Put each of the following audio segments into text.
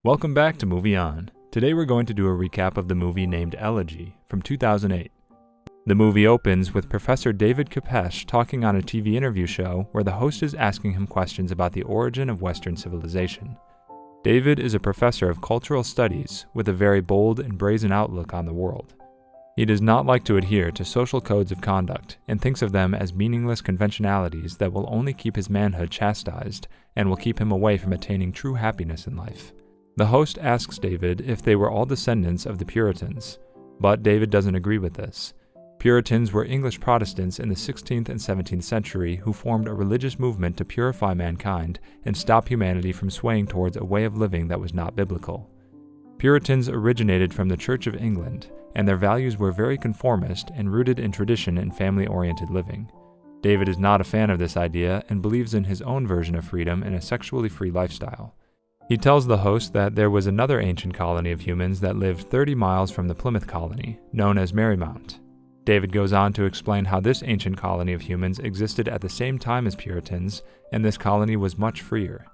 Welcome back to Movie On. Today we're going to do a recap of the movie named Elegy from 2008. The movie opens with Professor David Kopesh talking on a TV interview show where the host is asking him questions about the origin of Western civilization. David is a professor of cultural studies with a very bold and brazen outlook on the world. He does not like to adhere to social codes of conduct and thinks of them as meaningless conventionalities that will only keep his manhood chastised and will keep him away from attaining true happiness in life. The host asks David if they were all descendants of the Puritans, but David doesn't agree with this. Puritans were English Protestants in the 16th and 17th century who formed a religious movement to purify mankind and stop humanity from swaying towards a way of living that was not biblical. Puritans originated from the Church of England, and their values were very conformist and rooted in tradition and family-oriented living. David is not a fan of this idea and believes in his own version of freedom and a sexually free lifestyle. He tells the host that there was another ancient colony of humans that lived 30 miles from the Plymouth colony, known as Marymount. David goes on to explain how this ancient colony of humans existed at the same time as Puritans, and this colony was much freer.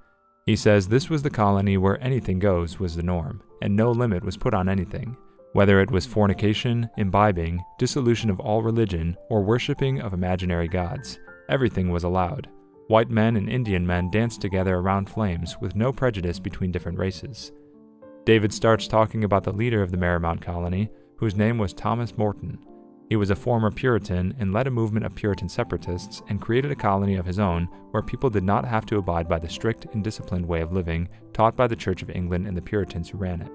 He says this was the colony where anything goes was the norm, and no limit was put on anything. Whether it was fornication, imbibing, dissolution of all religion, or worshipping of imaginary gods, everything was allowed. White men and Indian men danced together around flames with no prejudice between different races. David starts talking about the leader of the Marymount colony, whose name was Thomas Morton. He was a former Puritan and led a movement of Puritan separatists and created a colony of his own where people did not have to abide by the strict and disciplined way of living taught by the Church of England and the Puritans who ran it.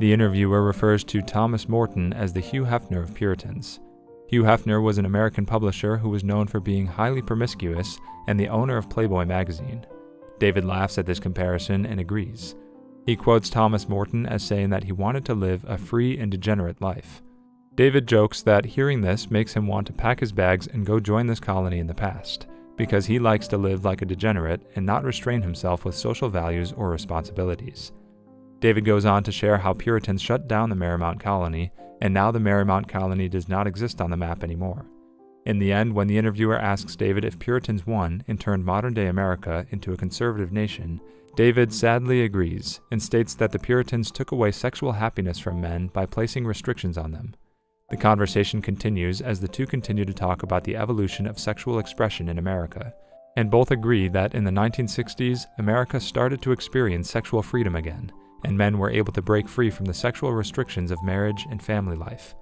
The interviewer refers to Thomas Morton as the Hugh Hefner of Puritans. Hugh Hefner was an American publisher who was known for being highly promiscuous and the owner of Playboy magazine. David laughs at this comparison and agrees. He quotes Thomas Morton as saying that he wanted to live a free and degenerate life. David jokes that hearing this makes him want to pack his bags and go join this colony in the past, because he likes to live like a degenerate and not restrain himself with social values or responsibilities. David goes on to share how Puritans shut down the Marymount colony, and now the Marymount colony does not exist on the map anymore. In the end, when the interviewer asks David if Puritans won and turned modern-day America into a conservative nation, David sadly agrees and states that the Puritans took away sexual happiness from men by placing restrictions on them. The conversation continues as the two continue to talk about the evolution of sexual expression in America, and both agree that in the 1960s, America started to experience sexual freedom again, and men were able to break free from the sexual restrictions of marriage and family life.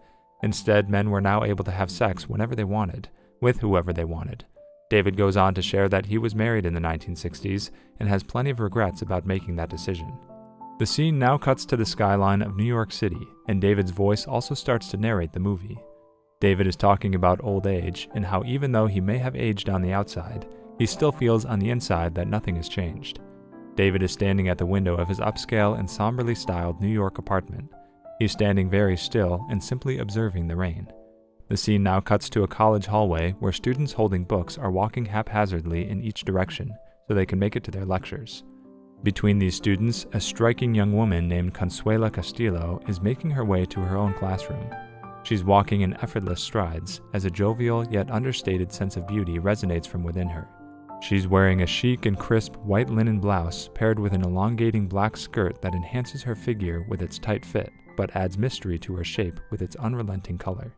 Instead, men were now able to have sex whenever they wanted, with whoever they wanted. David goes on to share that he was married in the 1960s and has plenty of regrets about making that decision. The scene now cuts to the skyline of New York City, and David's voice also starts to narrate the movie. David is talking about old age and how even though he may have aged on the outside, he still feels on the inside that nothing has changed. David is standing at the window of his upscale and somberly styled New York apartment. He's standing very still and simply observing the rain. The scene now cuts to a college hallway where students holding books are walking haphazardly in each direction so they can make it to their lectures. Between these students, a striking young woman named Consuela Castillo is making her way to her own classroom. She's walking in effortless strides as a jovial yet understated sense of beauty resonates from within her. She's wearing a chic and crisp white linen blouse paired with an elongating black skirt that enhances her figure with its tight fit, but adds mystery to her shape with its unrelenting color.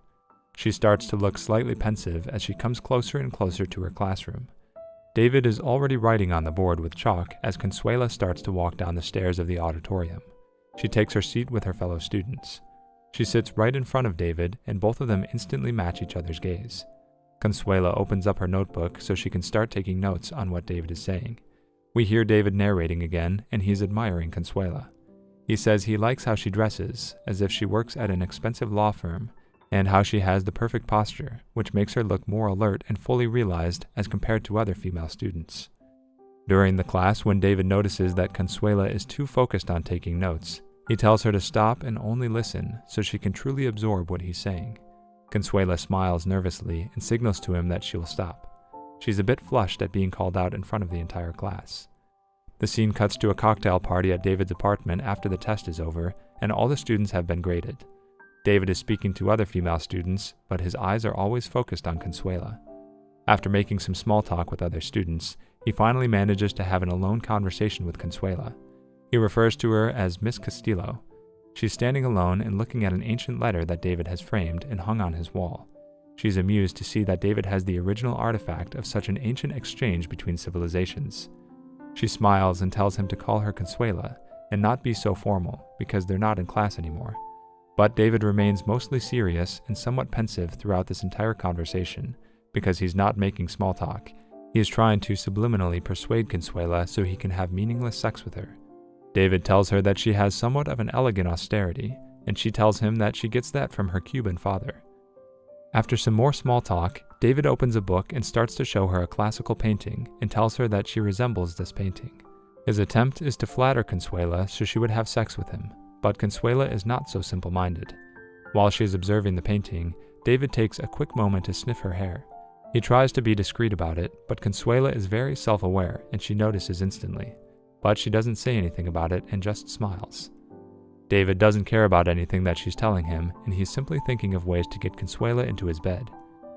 She starts to look slightly pensive as she comes closer and closer to her classroom. David is already writing on the board with chalk as Consuela starts to walk down the stairs of the auditorium. She takes her seat with her fellow students. She sits right in front of David, and both of them instantly match each other's gaze. Consuela opens up her notebook so she can start taking notes on what David is saying. We hear David narrating again, and he's admiring Consuela. He says he likes how she dresses, as if she works at an expensive law firm, and how she has the perfect posture, which makes her look more alert and fully realized as compared to other female students. During the class, when David notices that Consuela is too focused on taking notes, he tells her to stop and only listen so she can truly absorb what he's saying. Consuela smiles nervously and signals to him that she'll stop. She's a bit flushed at being called out in front of the entire class. The scene cuts to a cocktail party at David's apartment after the test is over, and all the students have been graded. David is speaking to other female students, but his eyes are always focused on Consuela. After making some small talk with other students, he finally manages to have an alone conversation with Consuela. He refers to her as Miss Castillo. She's standing alone and looking at an ancient letter that David has framed and hung on his wall. She's amused to see that David has the original artifact of such an ancient exchange between civilizations. She smiles and tells him to call her Consuela and not be so formal because they're not in class anymore. But David remains mostly serious and somewhat pensive throughout this entire conversation because he's not making small talk. He is trying to subliminally persuade Consuela so he can have meaningless sex with her. David tells her that she has somewhat of an elegant austerity, and she tells him that she gets that from her Cuban father. After some more small talk, David opens a book and starts to show her a classical painting and tells her that she resembles this painting. His attempt is to flatter Consuela so she would have sex with him, but Consuela is not so simple-minded. While she is observing the painting, David takes a quick moment to sniff her hair. He tries to be discreet about it, but Consuela is very self-aware and she notices instantly. But she doesn't say anything about it and just smiles. David doesn't care about anything that she's telling him, and he's simply thinking of ways to get Consuela into his bed.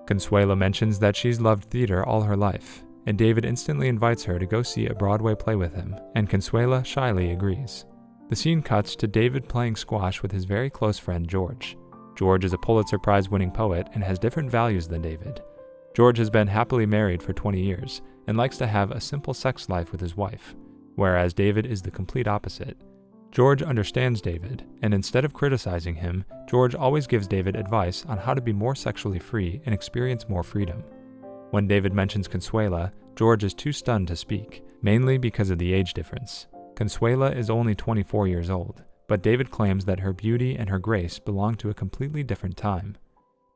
Consuela mentions that she's loved theater all her life, and David instantly invites her to go see a Broadway play with him, and Consuela shyly agrees. The scene cuts to David playing squash with his very close friend George. George is a Pulitzer Prize-winning poet and has different values than David. George has been happily married for 20 years and likes to have a simple sex life with his wife, whereas David is the complete opposite. George understands David, and instead of criticizing him, George always gives David advice on how to be more sexually free and experience more freedom. When David mentions Consuela, George is too stunned to speak, mainly because of the age difference. Consuela is only 24 years old, but David claims that her beauty and her grace belong to a completely different time.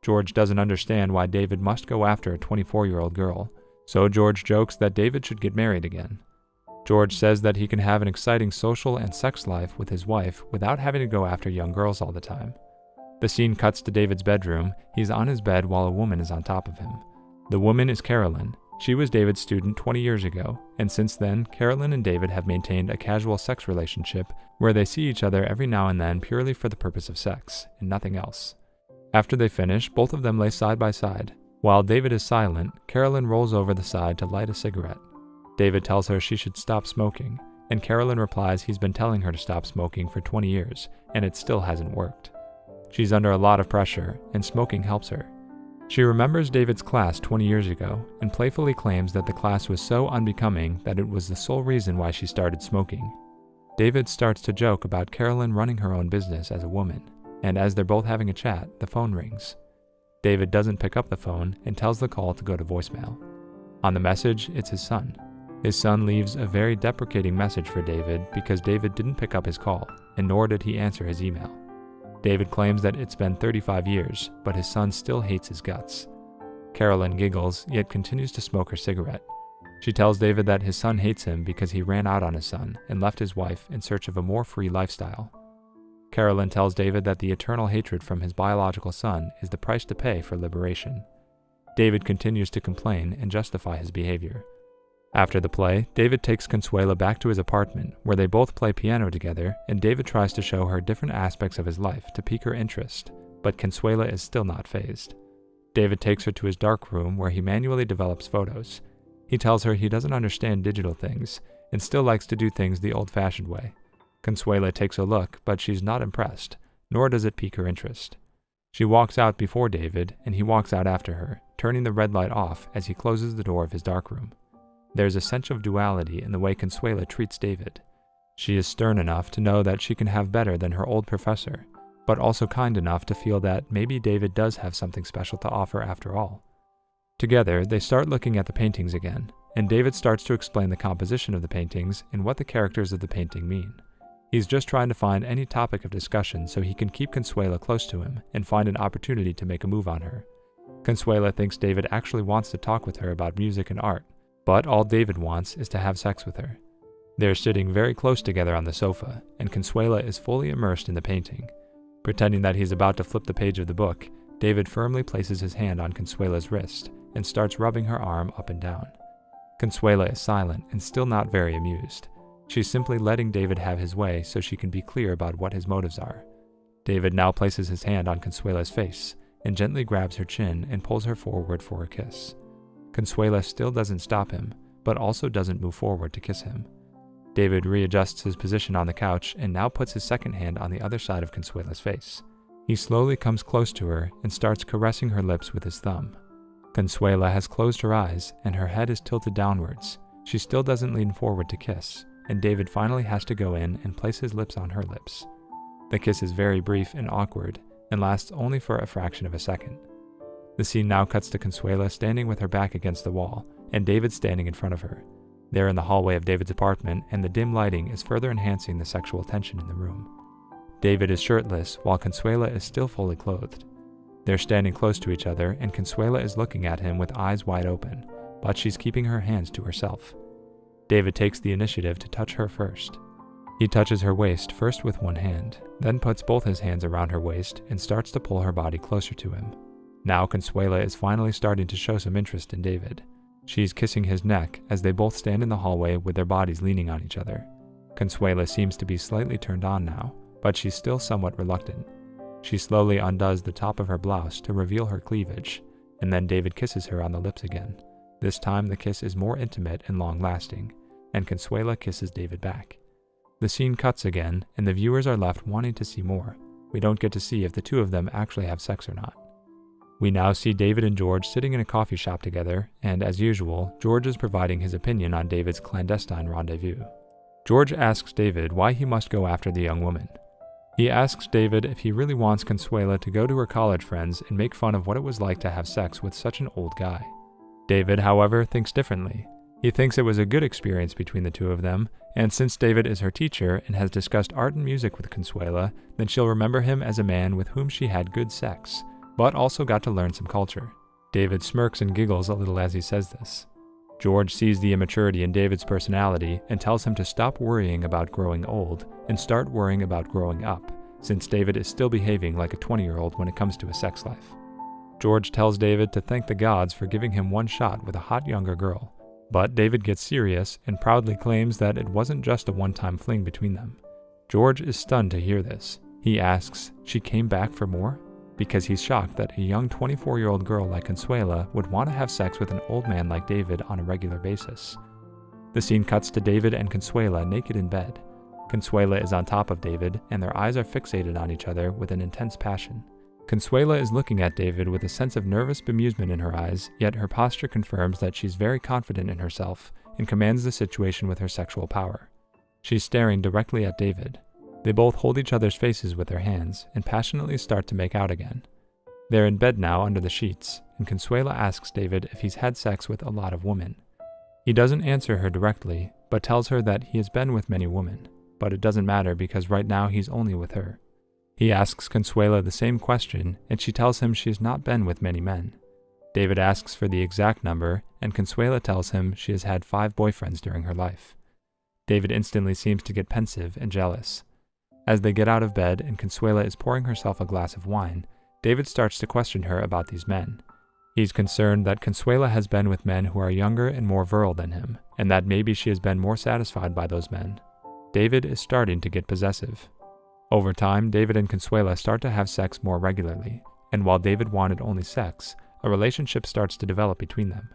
George doesn't understand why David must go after a 24-year-old girl, so George jokes that David should get married again. George says that he can have an exciting social and sex life with his wife without having to go after young girls all the time. The scene cuts to David's bedroom. He's on his bed while a woman is on top of him. The woman is Carolyn. She was David's student 20 years ago, and since then, Carolyn and David have maintained a casual sex relationship where they see each other every now and then purely for the purpose of sex, and nothing else. After they finish, both of them lay side by side. While David is silent, Carolyn rolls over the side to light a cigarette. David tells her she should stop smoking, and Carolyn replies he's been telling her to stop smoking for 20 years, and it still hasn't worked. She's under a lot of pressure, and smoking helps her. She remembers David's class 20 years ago, and playfully claims that the class was so unbecoming that it was the sole reason why she started smoking. David starts to joke about Carolyn running her own business as a woman, and as they're both having a chat, the phone rings. David doesn't pick up the phone and tells the call to go to voicemail. On the message, it's his son. His son leaves a very deprecating message for David because David didn't pick up his call, and nor did he answer his email. David claims that it's been 35 years, but his son still hates his guts. Carolyn giggles, yet continues to smoke her cigarette. She tells David that his son hates him because he ran out on his son and left his wife in search of a more free lifestyle. Carolyn tells David that the eternal hatred from his biological son is the price to pay for liberation. David continues to complain and justify his behavior. After the play, David takes Consuela back to his apartment, where they both play piano together, and David tries to show her different aspects of his life to pique her interest, but Consuela is still not fazed. David takes her to his dark room, where he manually develops photos. He tells her he doesn't understand digital things, and still likes to do things the old-fashioned way. Consuela takes a look, but she's not impressed, nor does it pique her interest. She walks out before David, and he walks out after her, turning the red light off as he closes the door of his darkroom. There's a sense of duality in the way Consuela treats David. She is stern enough to know that she can have better than her old professor, but also kind enough to feel that maybe David does have something special to offer after all. Together, they start looking at the paintings again, and David starts to explain the composition of the paintings and what the characters of the painting mean. He's just trying to find any topic of discussion so he can keep Consuela close to him and find an opportunity to make a move on her. Consuela thinks David actually wants to talk with her about music and art, but all David wants is to have sex with her. They're sitting very close together on the sofa, and Consuela is fully immersed in the painting. Pretending that he's about to flip the page of the book, David firmly places his hand on Consuela's wrist and starts rubbing her arm up and down. Consuela is silent and still not very amused. She's simply letting David have his way so she can be clear about what his motives are. David now places his hand on Consuela's face and gently grabs her chin and pulls her forward for a kiss. Consuela still doesn't stop him, but also doesn't move forward to kiss him. David readjusts his position on the couch and now puts his second hand on the other side of Consuela's face. He slowly comes close to her and starts caressing her lips with his thumb. Consuela has closed her eyes and her head is tilted downwards. She still doesn't lean forward to kiss, and David finally has to go in and place his lips on her lips. The kiss is very brief and awkward and lasts only for a fraction of a second. The scene now cuts to Consuela standing with her back against the wall and David standing in front of her. They're in the hallway of David's apartment, and the dim lighting is further enhancing the sexual tension in the room. David is shirtless while Consuela is still fully clothed. They're standing close to each other and Consuela is looking at him with eyes wide open, but she's keeping her hands to herself. David takes the initiative to touch her first. He touches her waist first with one hand, then puts both his hands around her waist and starts to pull her body closer to him. Now Consuela is finally starting to show some interest in David. She's kissing his neck as they both stand in the hallway with their bodies leaning on each other. Consuela seems to be slightly turned on now, but she's still somewhat reluctant. She slowly undoes the top of her blouse to reveal her cleavage, and then David kisses her on the lips again. This time the kiss is more intimate and long-lasting, and Consuela kisses David back. The scene cuts again, and the viewers are left wanting to see more. We don't get to see if the two of them actually have sex or not. We now see David and George sitting in a coffee shop together, and as usual, George is providing his opinion on David's clandestine rendezvous. George asks David why he must go after the young woman. He asks David if he really wants Consuela to go to her college friends and make fun of what it was like to have sex with such an old guy. David, however, thinks differently. He thinks it was a good experience between the two of them, and since David is her teacher and has discussed art and music with Consuela, then she'll remember him as a man with whom she had good sex, but also got to learn some culture. David smirks and giggles a little as he says this. George sees the immaturity in David's personality and tells him to stop worrying about growing old and start worrying about growing up, since David is still behaving like a 20-year-old when it comes to his sex life. George tells David to thank the gods for giving him one shot with a hot younger girl, but David gets serious and proudly claims that it wasn't just a one-time fling between them. George is stunned to hear this. He asks, "She came back for more?" Because he's shocked that a young 24-year-old girl like Consuela would want to have sex with an old man like David on a regular basis. The scene cuts to David and Consuela naked in bed. Consuela is on top of David, and their eyes are fixated on each other with an intense passion. Consuela is looking at David with a sense of nervous bemusement in her eyes, yet her posture confirms that she's very confident in herself and commands the situation with her sexual power. She's staring directly at David. They both hold each other's faces with their hands and passionately start to make out again. They're in bed now under the sheets, and Consuela asks David if he's had sex with a lot of women. He doesn't answer her directly, but tells her that he has been with many women, but it doesn't matter because right now he's only with her. He asks Consuela the same question, and she tells him she has not been with many men. David asks for the exact number, and Consuela tells him she has had 5 boyfriends during her life. David instantly seems to get pensive and jealous. As they get out of bed and Consuela is pouring herself a glass of wine, David starts to question her about these men. He's concerned that Consuela has been with men who are younger and more virile than him, and that maybe she has been more satisfied by those men. David is starting to get possessive. Over time, David and Consuela start to have sex more regularly, and while David wanted only sex, a relationship starts to develop between them.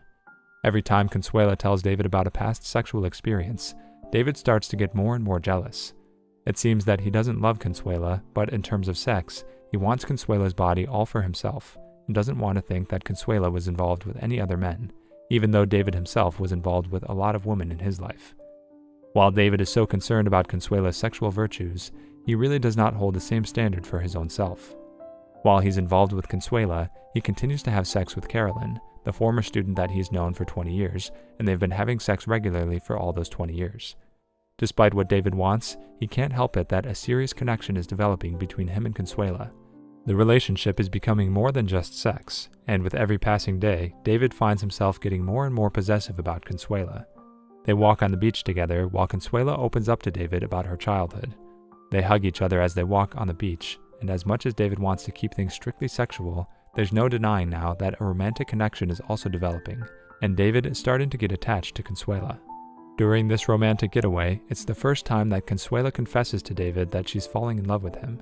Every time Consuela tells David about a past sexual experience, David starts to get more and more jealous. It seems that he doesn't love Consuela, but in terms of sex, he wants Consuela's body all for himself, and doesn't want to think that Consuela was involved with any other men, even though David himself was involved with a lot of women in his life. While David is so concerned about Consuela's sexual virtues, he really does not hold the same standard for his own self. While he's involved with Consuela, he continues to have sex with Carolyn, the former student that he's known for 20 years, and they've been having sex regularly for all those 20 years. Despite what David wants, he can't help it that a serious connection is developing between him and Consuela. The relationship is becoming more than just sex, and with every passing day, David finds himself getting more and more possessive about Consuela. They walk on the beach together while Consuela opens up to David about her childhood. They hug each other as they walk on the beach, and as much as David wants to keep things strictly sexual, there's no denying now that a romantic connection is also developing, and David is starting to get attached to Consuela. During this romantic getaway, it's the first time that Consuela confesses to David that she's falling in love with him.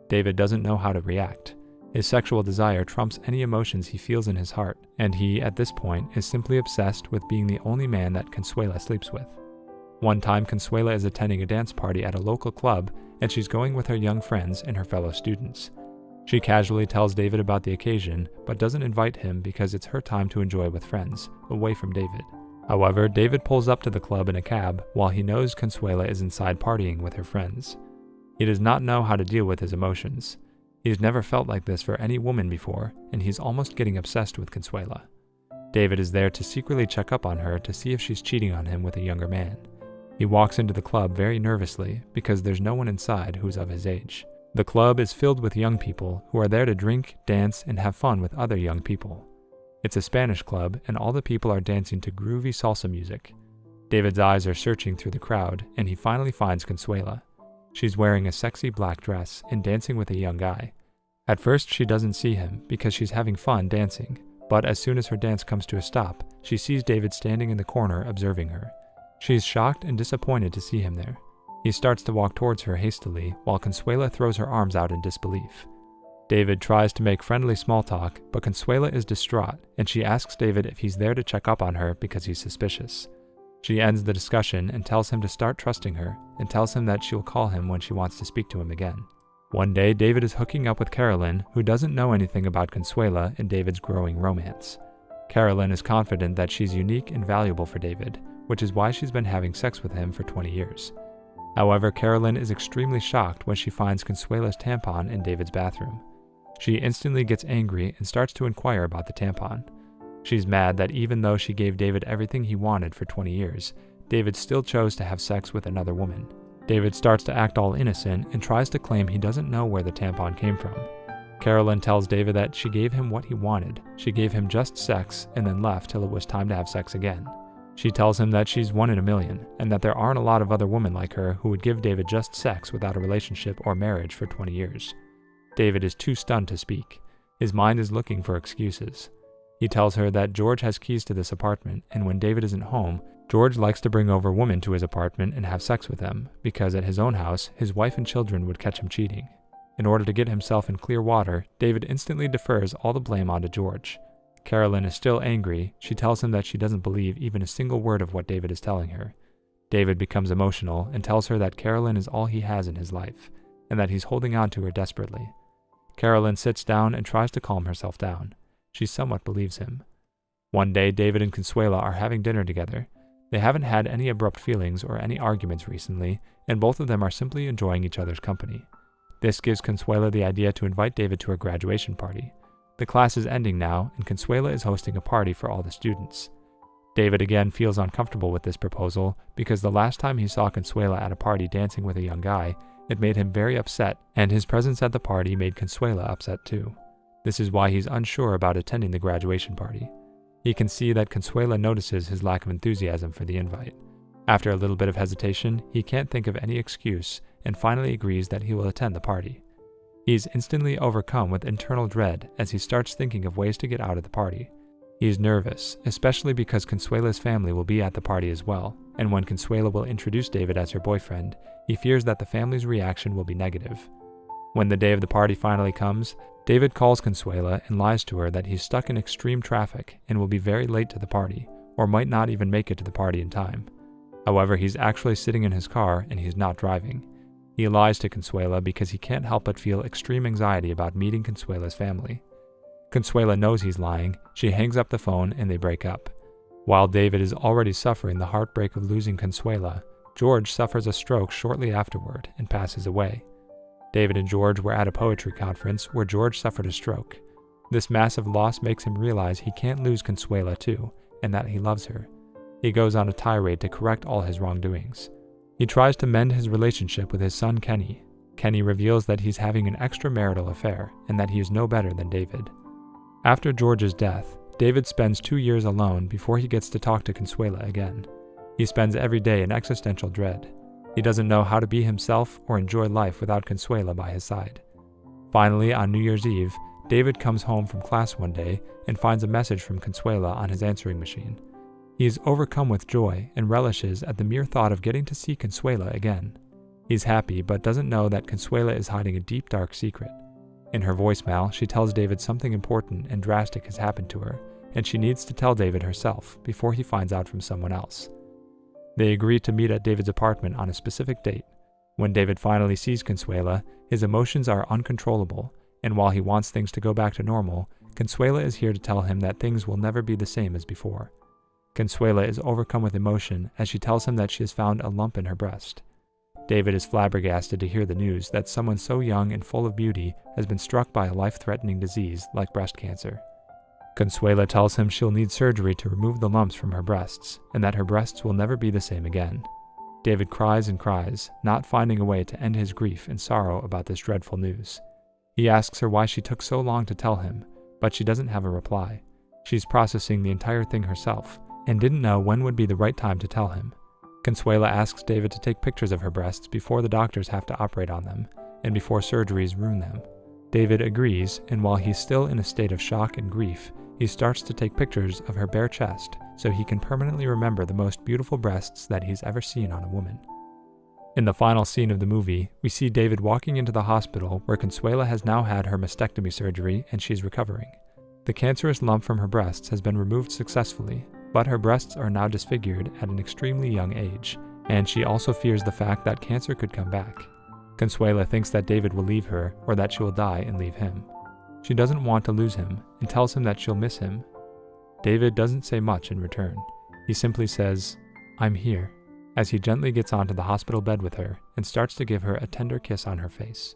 David doesn't know how to react. His sexual desire trumps any emotions he feels in his heart, and he, at this point, is simply obsessed with being the only man that Consuela sleeps with. One time, Consuela is attending a dance party at a local club, and she's going with her young friends and her fellow students. She casually tells David about the occasion, but doesn't invite him because it's her time to enjoy with friends, away from David. However, David pulls up to the club in a cab while he knows Consuela is inside partying with her friends. He does not know how to deal with his emotions. He's never felt like this for any woman before, and he's almost getting obsessed with Consuela. David is there to secretly check up on her to see if she's cheating on him with a younger man. He walks into the club very nervously because there's no one inside who's of his age. The club is filled with young people who are there to drink, dance, and have fun with other young people. It's a Spanish club, and all the people are dancing to groovy salsa music. David's eyes are searching through the crowd, and he finally finds Consuela. She's wearing a sexy black dress and dancing with a young guy. At first, she doesn't see him because she's having fun dancing, but as soon as her dance comes to a stop, she sees David standing in the corner observing her. She's shocked and disappointed to see him there. He starts to walk towards her hastily, while Consuela throws her arms out in disbelief. David tries to make friendly small talk, but Consuela is distraught, and she asks David if he's there to check up on her because he's suspicious. She ends the discussion and tells him to start trusting her, and tells him that she'll call him when she wants to speak to him again. One day, David is hooking up with Carolyn, who doesn't know anything about Consuela and David's growing romance. Carolyn is confident that she's unique and valuable for David, which is why she's been having sex with him for 20 years. However, Carolyn is extremely shocked when she finds Consuela's tampon in David's bathroom. She instantly gets angry and starts to inquire about the tampon. She's mad that even though she gave David everything he wanted for 20 years, David still chose to have sex with another woman. David starts to act all innocent and tries to claim he doesn't know where the tampon came from. Carolyn tells David that she gave him what he wanted. She gave him just sex and then left till it was time to have sex again. She tells him that she's one in a million, and that there aren't a lot of other women like her who would give David just sex without a relationship or marriage for 20 years. David is too stunned to speak. His mind is looking for excuses. He tells her that George has keys to this apartment, and when David isn't home, George likes to bring over women to his apartment and have sex with them, because at his own house, his wife and children would catch him cheating. In order to get himself in clear water, David instantly defers all the blame onto George. Carolyn is still angry. She tells him that she doesn't believe even a single word of what David is telling her. David becomes emotional and tells her that Carolyn is all he has in his life, and that he's holding on to her desperately. Carolyn sits down and tries to calm herself down. She somewhat believes him. One day, David and Consuela are having dinner together. They haven't had any abrupt feelings or any arguments recently, and both of them are simply enjoying each other's company. This gives Consuela the idea to invite David to her graduation party. The class is ending now, and Consuela is hosting a party for all the students. David again feels uncomfortable with this proposal because the last time he saw Consuela at a party dancing with a young guy, it made him very upset, and his presence at the party made Consuela upset too. This is why he's unsure about attending the graduation party. He can see that Consuela notices his lack of enthusiasm for the invite. After a little bit of hesitation, he can't think of any excuse and finally agrees that he will attend the party. He's instantly overcome with internal dread as he starts thinking of ways to get out of the party. He's nervous, especially because Consuela's family will be at the party as well, and when Consuela will introduce David as her boyfriend, he fears that the family's reaction will be negative. When the day of the party finally comes, David calls Consuela and lies to her that he's stuck in extreme traffic and will be very late to the party, or might not even make it to the party in time. However, he's actually sitting in his car and he's not driving. He lies to Consuela because he can't help but feel extreme anxiety about meeting Consuela's family. Consuela knows he's lying. She hangs up the phone and they break up. While David is already suffering the heartbreak of losing Consuela, George suffers a stroke shortly afterward and passes away. David and George were at a poetry conference where George suffered a stroke. This massive loss makes him realize he can't lose Consuela too, and that he loves her. He goes on a tirade to correct all his wrongdoings. He tries to mend his relationship with his son Kenny. Kenny reveals that he's having an extramarital affair and that he is no better than David. After George's death, David spends 2 years alone before he gets to talk to Consuela again. He spends every day in existential dread. He doesn't know how to be himself or enjoy life without Consuela by his side. Finally, on New Year's Eve, David comes home from class one day and finds a message from Consuela on his answering machine. He is overcome with joy and relishes at the mere thought of getting to see Consuela again. He's happy but doesn't know that Consuela is hiding a deep, dark secret. In her voicemail, she tells David something important and drastic has happened to her, and she needs to tell David herself before he finds out from someone else. They agree to meet at David's apartment on a specific date. When David finally sees Consuela, his emotions are uncontrollable, and while he wants things to go back to normal, Consuela is here to tell him that things will never be the same as before. Consuela is overcome with emotion as she tells him that she has found a lump in her breast. David is flabbergasted to hear the news that someone so young and full of beauty has been struck by a life-threatening disease like breast cancer. Consuela tells him she'll need surgery to remove the lumps from her breasts, and that her breasts will never be the same again. David cries and cries, not finding a way to end his grief and sorrow about this dreadful news. He asks her why she took so long to tell him, but she doesn't have a reply. She's processing the entire thing herself, and didn't know when would be the right time to tell him. Consuela asks David to take pictures of her breasts before the doctors have to operate on them, and before surgeries ruin them. David agrees, and while he's still in a state of shock and grief, he starts to take pictures of her bare chest so he can permanently remember the most beautiful breasts that he's ever seen on a woman. In the final scene of the movie, we see David walking into the hospital where Consuela has now had her mastectomy surgery and she's recovering. The cancerous lump from her breasts has been removed successfully, but her breasts are now disfigured at an extremely young age, and she also fears the fact that cancer could come back. Consuela thinks that David will leave her or that she will die and leave him. She doesn't want to lose him and tells him that she'll miss him. David doesn't say much in return. He simply says, "I'm here," as he gently gets onto the hospital bed with her and starts to give her a tender kiss on her face.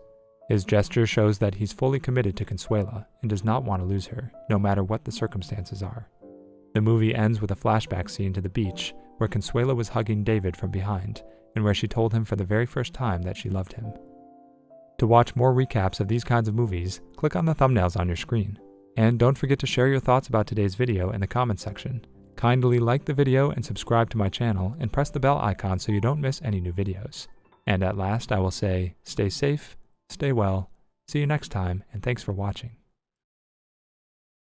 His gesture shows that he's fully committed to Consuela and does not want to lose her, no matter what the circumstances are. The movie ends with a flashback scene to the beach where Consuela was hugging David from behind and where she told him for the very first time that she loved him. To watch more recaps of these kinds of movies, click on the thumbnails on your screen. And don't forget to share your thoughts about today's video in the comments section. Kindly like the video and subscribe to my channel and press the bell icon so you don't miss any new videos. And at last I will say, stay safe, stay well, see you next time, and thanks for watching.